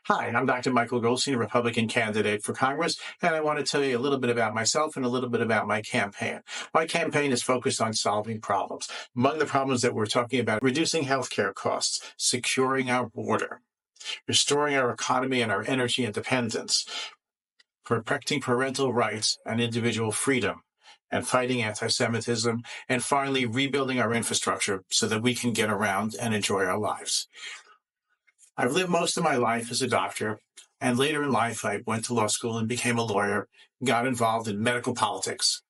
Hi, I'm Dr. Michael Goldstein, a Republican candidate for Congress, and I want to tell you a little bit about myself and a little bit about my campaign. My campaign is focused on solving problems. Among the problems that we're talking about, reducing healthcare costs, securing our border, restoring our economy and our energy independence, protecting parental rights and individual freedom, and fighting anti-Semitism, and finally rebuilding our infrastructure so that we can get around and enjoy our lives. I've lived most of my life as a doctor, and later in life, I went to law school and became a lawyer, got involved in medical politics.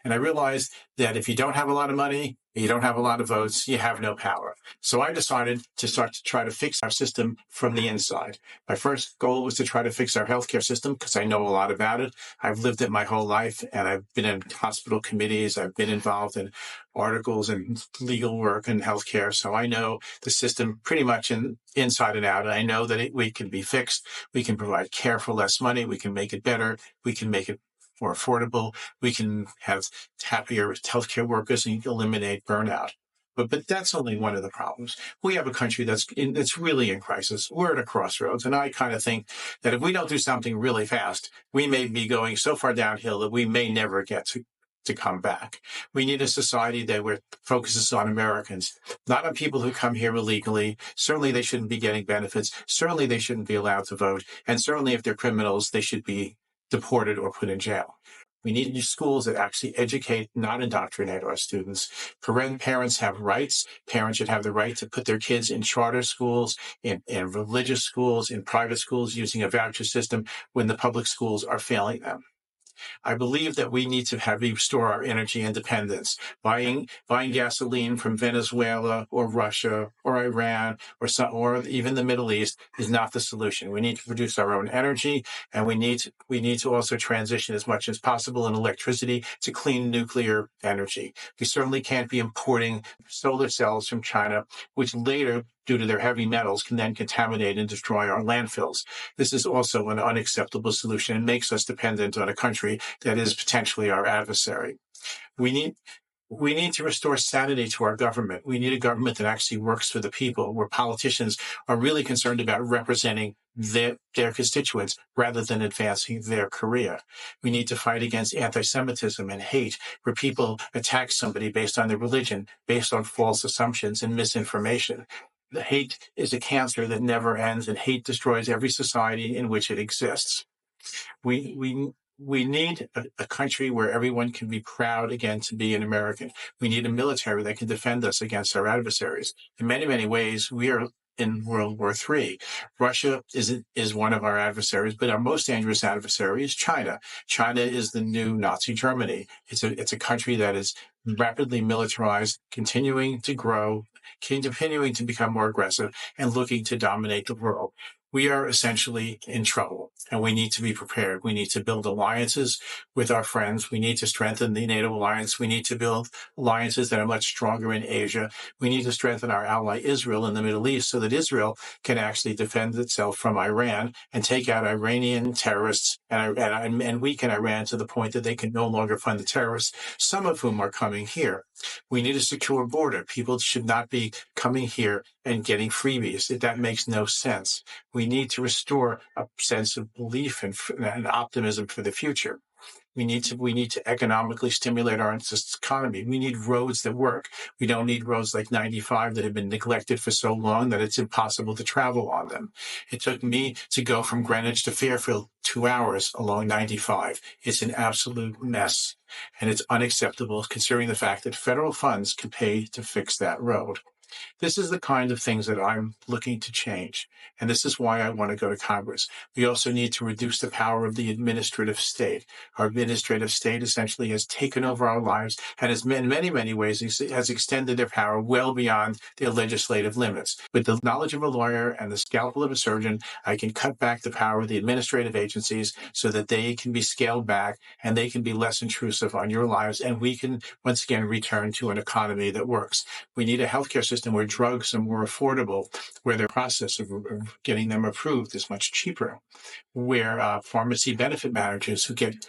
And I realized that if you don't have a lot of money, you don't have a lot of votes, you have no power. So I decided to start to try to fix our system from the inside. My first goal was to try to fix our healthcare system because I know a lot about it. I've lived it my whole life, and I've been in hospital committees. I've been involved in articles and legal work in healthcare. So I know the system pretty much inside and out. And I know that we can be fixed. We can provide care for less money. We can make it better. We can make it more affordable. We can have happier healthcare workers and eliminate burnout. But that's only one of the problems. We have a country that's really in crisis. We're at a crossroads. And I kind of think that if we don't do something really fast, we may be going so far downhill that we may never get to come back. We need a society that focuses on Americans, not on people who come here illegally. Certainly they shouldn't be getting benefits. Certainly they shouldn't be allowed to vote. And certainly if they're criminals, they should be deported or put in jail. We need schools that actually educate, not indoctrinate our students. Parents have rights. Parents should have the right to put their kids in charter schools, in religious schools, in private schools using a voucher system when the public schools are failing them. I believe that we need to restore our energy independence. Buying gasoline from Venezuela or Russia or Iran or even the Middle East is not the solution. We need to produce our own energy, and we need to also transition as much as possible in electricity to clean nuclear energy. We certainly can't be importing solar cells from China, which later, due to their heavy metals, can then contaminate and destroy our landfills. This is also an unacceptable solution and makes us dependent on a country that is potentially our adversary. We need to restore sanity to our government. We need a government that actually works for the people, where politicians are really concerned about representing their constituents rather than advancing their career. We need to fight against anti-Semitism and hate, where people attack somebody based on their religion, based on false assumptions and misinformation. The hate is a cancer that never ends, and hate destroys every society in which it exists. We need a country where everyone can be proud again to be an American. We need a military that can defend us against our adversaries. In many, many ways, we are in World War III. Russia is one of our adversaries, but our most dangerous adversary is China. China is the new Nazi Germany. It's a country that is rapidly militarized, continuing to grow, continuing to become more aggressive, and looking to dominate the world. We are essentially in trouble, and we need to be prepared. We need to build alliances with our friends. We need to strengthen the NATO alliance. We need to build alliances that are much stronger in Asia. We need to strengthen our ally Israel in the Middle East so that Israel can actually defend itself from Iran and take out Iranian terrorists and weaken Iran to the point that they can no longer fund the terrorists, some of whom are coming here. We need a secure border. People should not be coming here and getting freebies. That makes no sense. We need to restore a sense of belief and optimism for the future. We need to economically stimulate our economy. We need roads that work. We don't need roads like 95 that have been neglected for so long that it's impossible to travel on them. It took me to go from Greenwich to Fairfield 2 hours along 95. It's an absolute mess, and it's unacceptable considering the fact that federal funds can pay to fix that road. This is the kind of things that I'm looking to change, and this is why I want to go to Congress. We also need to reduce the power of the administrative state. Our administrative state essentially has taken over our lives and has, in many, many ways, has extended their power well beyond their legislative limits. With the knowledge of a lawyer and the scalpel of a surgeon, I can cut back the power of the administrative agencies so that they can be scaled back and they can be less intrusive on your lives, and we can once again return to an economy that works. We need a healthcare system where drugs are more affordable, where the process of getting them approved is much cheaper, where pharmacy benefit managers who get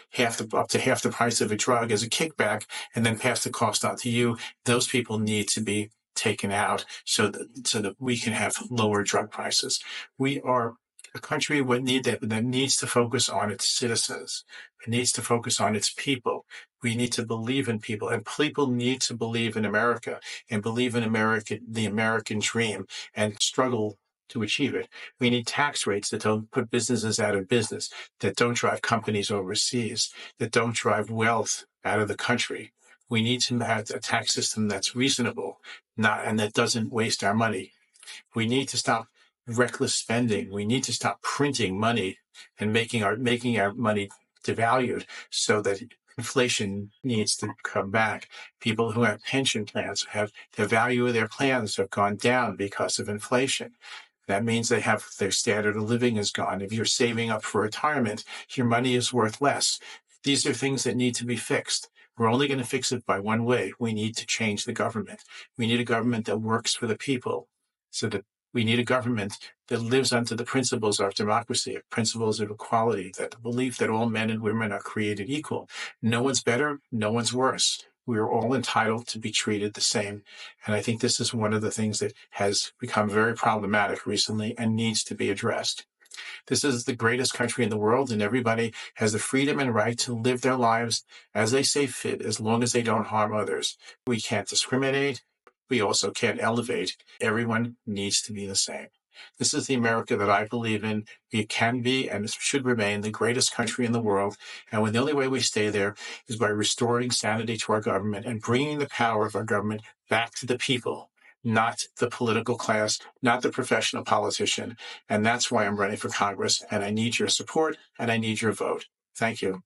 up to half the price of a drug as a kickback and then pass the cost on to you, those people need to be taken out so that we can have lower drug prices. We are a country that needs to focus on its citizens. It needs to focus on its people. We need to believe in people, and people need to believe in America and believe in America, the American dream, and struggle to achieve it. We need tax rates that don't put businesses out of business, that don't drive companies overseas, that don't drive wealth out of the country. We need to have a tax system that's reasonable, and that doesn't waste our money. We need to stop reckless spending. We need to stop printing money and making our money devalued so that inflation needs to come back. People who have pension plans have the value of their plans have gone down because of inflation. That means their standard of living is gone. If you're saving up for retirement, your money is worth less. These are things that need to be fixed. We're only going to fix it by one way. We need to change the government. We need a government that works for the people. So that we need a government that lives under the principles of democracy, principles of equality, that the belief that all men and women are created equal. No one's better, no one's worse. We are all entitled to be treated the same. And I think this is one of the things that has become very problematic recently and needs to be addressed. This is the greatest country in the world, and everybody has the freedom and right to live their lives as they see fit, as long as they don't harm others. We can't discriminate. We also can't elevate. Everyone needs to be the same. This is the America that I believe in. We can be and should remain the greatest country in the world. And the only way we stay there is by restoring sanity to our government and bringing the power of our government back to the people, not the political class, not the professional politician. And that's why I'm running for Congress. And I need your support and I need your vote. Thank you.